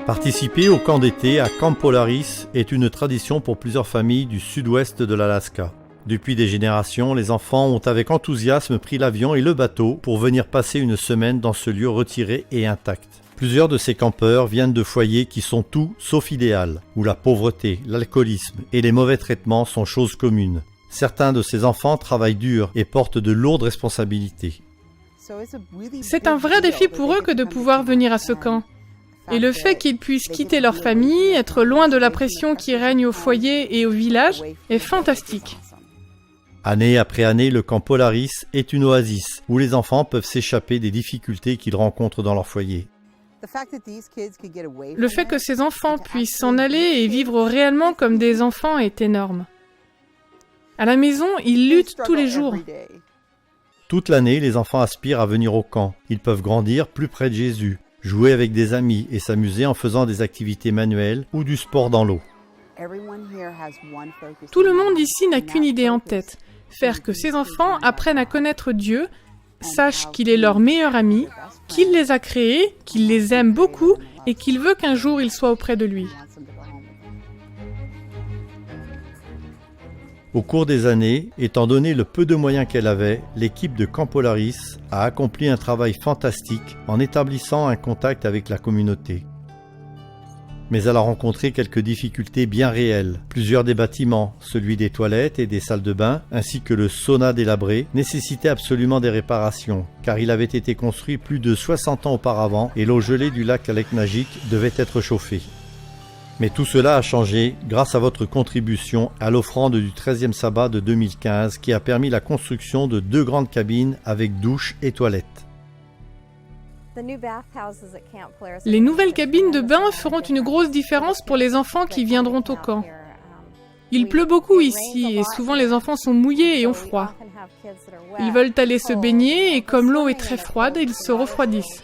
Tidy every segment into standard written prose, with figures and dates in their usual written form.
Participer au camp d'été à Camp Polaris est une tradition pour plusieurs familles du sud-ouest de l'Alaska. Depuis des générations, les enfants ont avec enthousiasme pris l'avion et le bateau pour venir passer une semaine dans ce lieu retiré et intact. Plusieurs de ces campeurs viennent de foyers qui sont tout sauf idéal, où la pauvreté, l'alcoolisme et les mauvais traitements sont choses communes. Certains de ces enfants travaillent dur et portent de lourdes responsabilités. C'est un vrai défi pour eux que de pouvoir venir à ce camp. Et le fait qu'ils puissent quitter leur famille, être loin de la pression qui règne au foyer et au village, est fantastique. Année après année, le camp Polaris est une oasis où les enfants peuvent s'échapper des difficultés qu'ils rencontrent dans leur foyer. Le fait que ces enfants puissent s'en aller et vivre réellement comme des enfants est énorme. À la maison, ils luttent tous les jours. Toute l'année, les enfants aspirent à venir au camp. Ils peuvent grandir plus près de Jésus, jouer avec des amis et s'amuser en faisant des activités manuelles ou du sport dans l'eau. Tout le monde ici n'a qu'une idée en tête, faire que ces enfants apprennent à connaître Dieu, sachent qu'il est leur meilleur ami, qu'il les a créés, qu'il les aime beaucoup et qu'il veut qu'un jour ils soient auprès de lui. Au cours des années, étant donné le peu de moyens qu'elle avait, l'équipe de Camp Polaris a accompli un travail fantastique en établissant un contact avec la communauté. Mais elle a rencontré quelques difficultés bien réelles. Plusieurs des bâtiments, celui des toilettes et des salles de bain, ainsi que le sauna délabré, nécessitaient absolument des réparations, car il avait été construit plus de 60 ans auparavant et l'eau gelée du lac Aleknagik devait être chauffée. Mais tout cela a changé grâce à votre contribution à l'offrande du 13e sabbat de 2015 qui a permis la construction de 2 grandes cabines avec douche et toilettes. Les nouvelles cabines de bain feront une grosse différence pour les enfants qui viendront au camp. Il pleut beaucoup ici et souvent les enfants sont mouillés et ont froid. Ils veulent aller se baigner et comme l'eau est très froide, ils se refroidissent.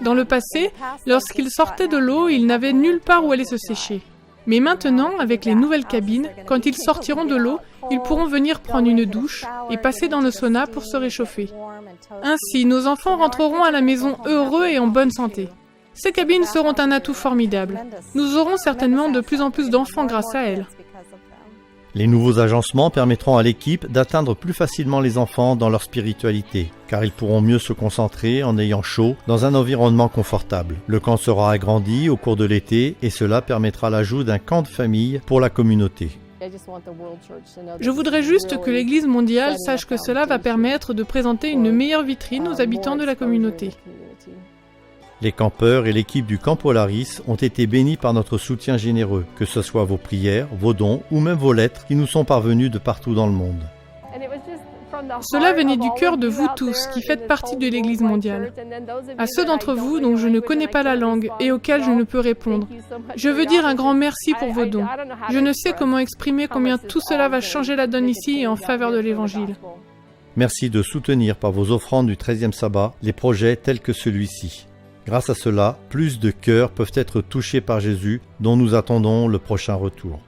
Dans le passé, lorsqu'ils sortaient de l'eau, ils n'avaient nulle part où aller se sécher. Mais maintenant, avec les nouvelles cabines, quand ils sortiront de l'eau, ils pourront venir prendre une douche et passer dans le sauna pour se réchauffer. Ainsi, nos enfants rentreront à la maison heureux et en bonne santé. Ces cabines seront un atout formidable. Nous aurons certainement de plus en plus d'enfants grâce à elles. Les nouveaux agencements permettront à l'équipe d'atteindre plus facilement les enfants dans leur spiritualité, car ils pourront mieux se concentrer en ayant chaud dans un environnement confortable. Le camp sera agrandi au cours de l'été et cela permettra l'ajout d'un camp de famille pour la communauté. Je voudrais juste que l'Église mondiale sache que cela va permettre de présenter une meilleure vitrine aux habitants de la communauté. Les campeurs et l'équipe du Camp Polaris ont été bénis par notre soutien généreux, que ce soit vos prières, vos dons ou même vos lettres qui nous sont parvenues de partout dans le monde. Cela venait du cœur de vous tous qui faites partie de l'Église mondiale. À ceux d'entre vous dont je ne connais pas la langue et auxquels je ne peux répondre, je veux dire un grand merci pour vos dons. Je ne sais comment exprimer combien tout cela va changer la donne ici et en faveur de l'Évangile. Merci de soutenir par vos offrandes du 13e sabbat les projets tels que celui-ci. Grâce à cela, plus de cœurs peuvent être touchés par Jésus, dont nous attendons le prochain retour.